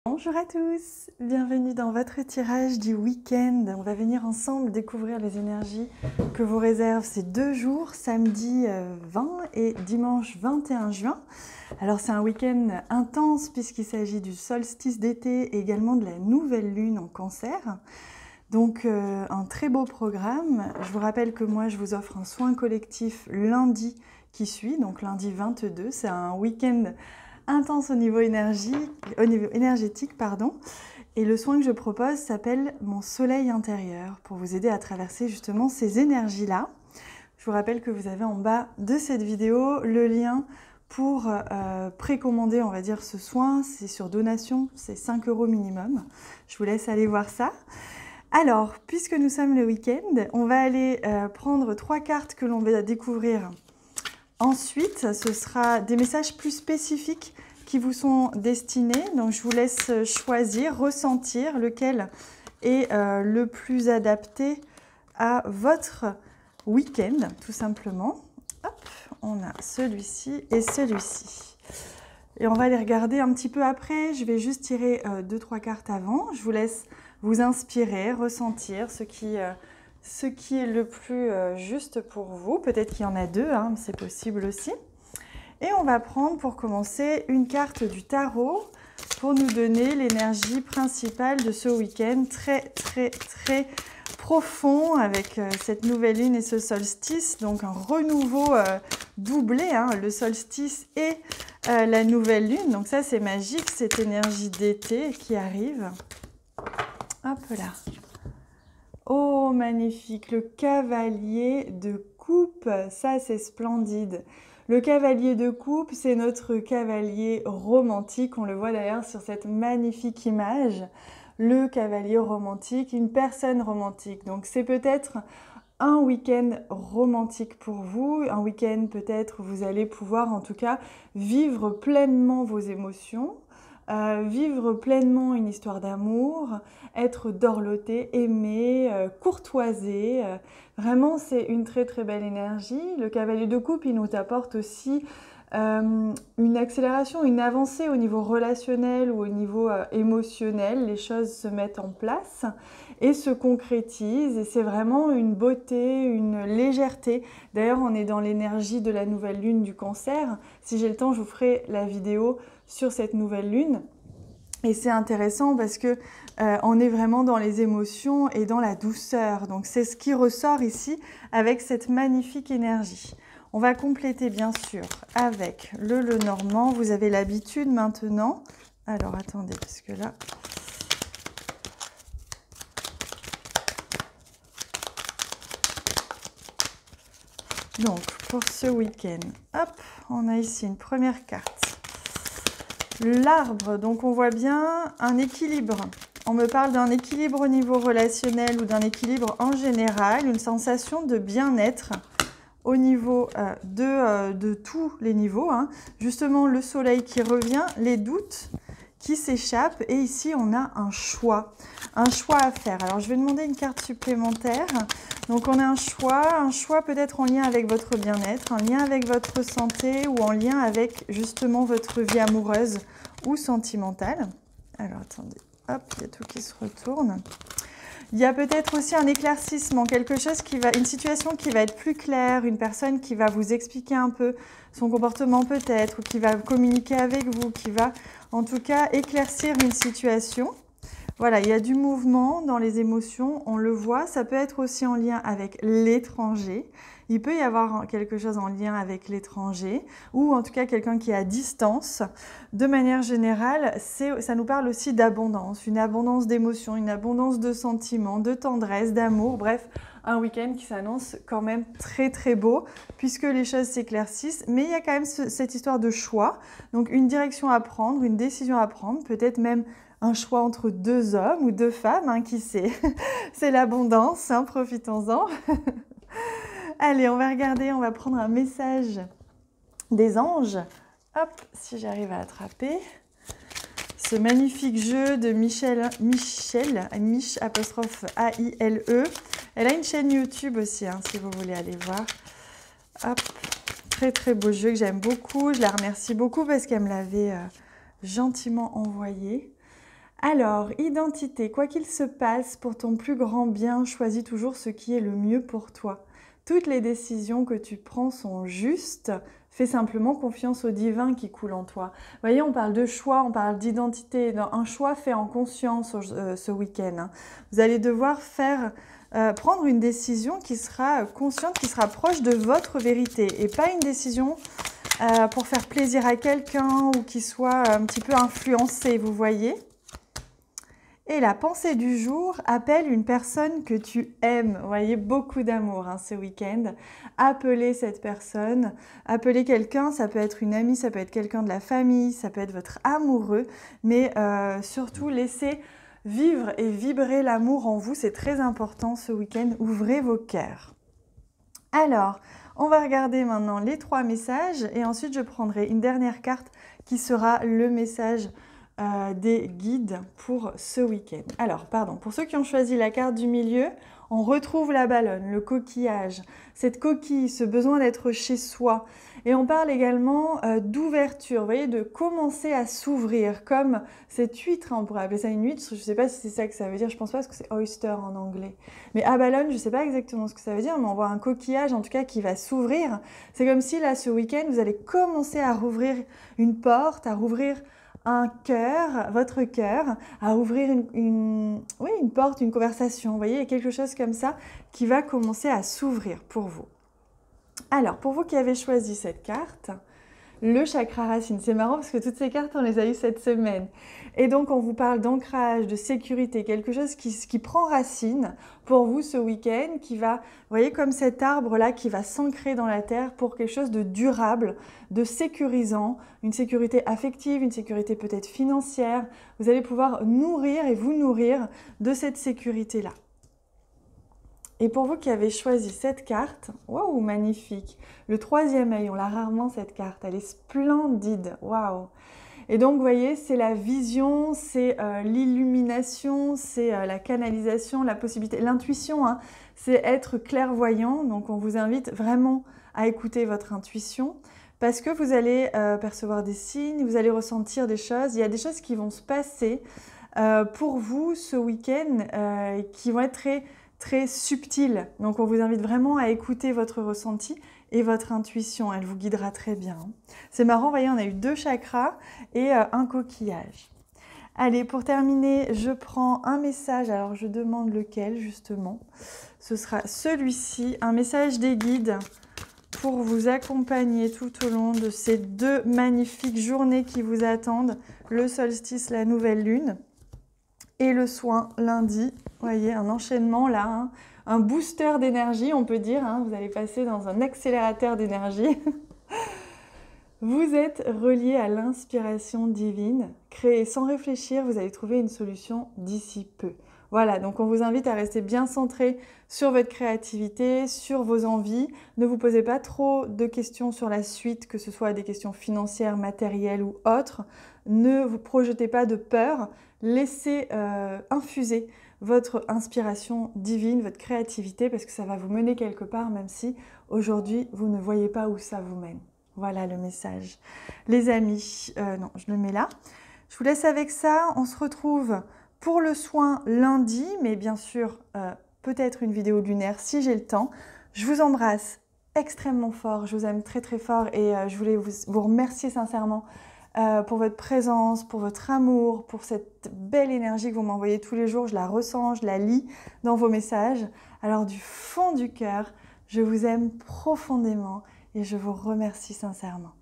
Bonjour à tous, bienvenue dans votre tirage du week-end. On va venir ensemble découvrir les énergies que vous réservent ces 2 jours, samedi 20 et dimanche 21 juin. Alors c'est un week-end intense puisqu'il s'agit du solstice d'été et également de la nouvelle lune en Cancer. Donc un très beau programme. Je vous rappelle que moi je vous offre un soin collectif lundi qui suit, donc lundi 22. C'est un week-end intense au niveau énergétique, pardon. Et le soin que je propose s'appelle mon soleil intérieur pour vous aider à traverser justement ces énergies-là. Je vous rappelle que vous avez en bas de cette vidéo le lien pour précommander, on va dire, ce soin. C'est sur donation, c'est 5 € minimum. Je vous laisse aller voir ça. Alors, puisque nous sommes le week-end, on va aller prendre 3 cartes que l'on va découvrir. Ensuite, ce sera des messages plus spécifiques qui vous sont destinés. Donc, je vous laisse choisir, ressentir lequel est le plus adapté à votre week-end, tout simplement. Hop, on a celui-ci et celui-ci. Et on va les regarder un petit peu après. Je vais juste tirer 2-3 cartes avant. Je vous laisse vous inspirer, ressentir ce qui est le plus juste pour vous. Peut-être qu'il y en a 2, hein, c'est possible aussi. Et on va prendre pour commencer une carte du tarot pour nous donner l'énergie principale de ce week-end très profond avec cette nouvelle lune et ce solstice. Donc un renouveau doublé, hein, le solstice et la nouvelle lune. Donc ça c'est magique, cette énergie d'été qui arrive. Hop là. Oh, magnifique, le cavalier de coupe, ça c'est splendide. Le cavalier de coupe, c'est notre cavalier romantique, on le voit d'ailleurs sur cette magnifique image. Le cavalier romantique, une personne romantique. Donc c'est peut-être un week-end romantique pour vous, un week-end peut-être où vous allez pouvoir en tout cas vivre pleinement vos émotions. Vivre pleinement une histoire d'amour, être dorloté, aimé, courtoisé. Vraiment, c'est une très belle énergie. Le cavalier de coupe, il nous apporte aussi une accélération, une avancée au niveau relationnel ou au niveau émotionnel. Les choses se mettent en place et se concrétisent. Et c'est vraiment une beauté, une légèreté. D'ailleurs, on est dans l'énergie de la nouvelle lune du Cancer. Si j'ai le temps, je vous ferai la vidéo sur cette nouvelle lune. Et c'est intéressant parce que on est vraiment dans les émotions et dans la douceur. Donc c'est ce qui ressort ici avec cette magnifique énergie. On va compléter bien sûr avec le Lenormand. Vous avez l'habitude maintenant. Alors attendez, parce que là... Donc pour ce week-end, hop, on a ici une première carte. L'arbre, donc on voit bien un équilibre. On me parle d'un équilibre au niveau relationnel ou d'un équilibre en général, une sensation de bien-être au niveau de tous les niveaux. Hein. Justement, le soleil qui revient, les doutes qui s'échappent. Et ici, on a un choix à faire. Alors, je vais demander une carte supplémentaire. Donc, on a un choix peut-être en lien avec votre bien-être, en lien avec votre santé ou en lien avec justement votre vie amoureuse ou sentimentale. Alors, attendez, hop, il y a tout qui se retourne. Il y a peut-être aussi un éclaircissement, une situation qui va être plus claire, une personne qui va vous expliquer un peu son comportement peut-être, ou qui va communiquer avec vous, qui va en tout cas éclaircir une situation. Voilà, il y a du mouvement dans les émotions, on le voit. Ça peut être aussi en lien avec l'étranger. Il peut y avoir quelque chose en lien avec l'étranger ou en tout cas quelqu'un qui est à distance. De manière générale, ça nous parle aussi d'abondance, une abondance d'émotions, une abondance de sentiments, de tendresse, d'amour. Bref, un week-end qui s'annonce quand même très beau puisque les choses s'éclaircissent. Mais il y a quand même cette histoire de choix. Donc une direction à prendre, une décision à prendre, peut-être même un choix entre 2 hommes ou 2 femmes, hein, qui sait. C'est l'abondance, hein, profitons-en. Allez, on va regarder, on va prendre un message des anges. Hop, si j'arrive à attraper. Ce magnifique jeu de Mich apostrophe A-I-L-E. Elle a une chaîne YouTube aussi, hein, si vous voulez aller voir. Hop, très beau jeu que j'aime beaucoup. Je la remercie beaucoup parce qu'elle me l'avait gentiment envoyé. Alors, identité, quoi qu'il se passe, pour ton plus grand bien, choisis toujours ce qui est le mieux pour toi. Toutes les décisions que tu prends sont justes. Fais simplement confiance au divin qui coule en toi. Vous voyez, on parle de choix, on parle d'identité. Un choix fait en conscience ce week-end, hein. Vous allez devoir prendre une décision qui sera consciente, qui sera proche de votre vérité. Et pas une décision pour faire plaisir à quelqu'un ou qui soit un petit peu influencée, vous voyez. Et la pensée du jour appelle une personne que tu aimes. Vous voyez, beaucoup d'amour hein, ce week-end. Appelez cette personne, appelez quelqu'un, ça peut être une amie, ça peut être quelqu'un de la famille, ça peut être votre amoureux, mais surtout laissez vivre et vibrer l'amour en vous, c'est très important ce week-end. Ouvrez vos cœurs. Alors, on va regarder maintenant les 3 messages et ensuite je prendrai une dernière carte qui sera le message des guides pour ce week-end. Alors, pardon, pour ceux qui ont choisi la carte du milieu, on retrouve la baleine, le coquillage, cette coquille, ce besoin d'être chez soi. Et on parle également d'ouverture, vous voyez, de commencer à s'ouvrir, comme cette huître, hein, on pourrait appeler ça une huître, je ne sais pas si c'est ça que ça veut dire, je pense pas parce que c'est oyster en anglais. Mais à baleine, je ne sais pas exactement ce que ça veut dire, mais on voit un coquillage en tout cas qui va s'ouvrir. C'est comme si là, ce week-end, vous allez commencer à rouvrir une porte, à rouvrir un cœur, votre cœur, à ouvrir une porte, une conversation. Vous voyez, il y a quelque chose comme ça qui va commencer à s'ouvrir pour vous. Alors, pour vous qui avez choisi cette carte, le chakra racine. C'est marrant parce que toutes ces cartes, on les a eues cette semaine. Et donc, on vous parle d'ancrage, de sécurité, quelque chose qui prend racine pour vous ce week-end, qui va, vous voyez, comme cet arbre-là, qui va s'ancrer dans la terre pour quelque chose de durable, de sécurisant, une sécurité affective, une sécurité peut-être financière. Vous allez pouvoir nourrir et vous nourrir de cette sécurité-là. Et pour vous qui avez choisi cette carte, waouh, magnifique. Le 3e œil, on l'a rarement cette carte, elle est splendide, waouh. Et donc, vous voyez, c'est la vision, c'est l'illumination, c'est la canalisation, la possibilité, l'intuition, hein, c'est être clairvoyant. Donc, on vous invite vraiment à écouter votre intuition parce que vous allez percevoir des signes, vous allez ressentir des choses. Il y a des choses qui vont se passer pour vous ce week-end qui vont être très subtile. Donc, on vous invite vraiment à écouter votre ressenti et votre intuition. Elle vous guidera très bien. C'est marrant, vous voyez, on a eu 2 chakras et un coquillage. Allez, pour terminer, je prends un message. Alors, je demande lequel, justement. Ce sera celui-ci, un message des guides pour vous accompagner tout au long de ces 2 magnifiques journées qui vous attendent. Le solstice, la nouvelle lune. Et le soin lundi, vous voyez, un enchaînement là, hein, un booster d'énergie, on peut dire, hein, vous allez passer dans un accélérateur d'énergie. Vous êtes relié à l'inspiration divine, créez sans réfléchir, vous allez trouver une solution d'ici peu. Voilà, donc on vous invite à rester bien centré sur votre créativité, sur vos envies. Ne vous posez pas trop de questions sur la suite, que ce soit des questions financières, matérielles ou autres. Ne vous projetez pas de peur. Laissez infuser votre inspiration divine, votre créativité, parce que ça va vous mener quelque part, même si aujourd'hui, vous ne voyez pas où ça vous mène. Voilà le message. Les amis, non, je le mets là. Je vous laisse avec ça. On se retrouve pour le soin lundi, mais bien sûr, peut-être une vidéo lunaire si j'ai le temps. Je vous embrasse extrêmement fort. Je vous aime très très fort et je voulais vous remercier sincèrement pour votre présence, pour votre amour, pour cette belle énergie que vous m'envoyez tous les jours. Je la ressens, je la lis dans vos messages. Alors du fond du cœur, je vous aime profondément et je vous remercie sincèrement.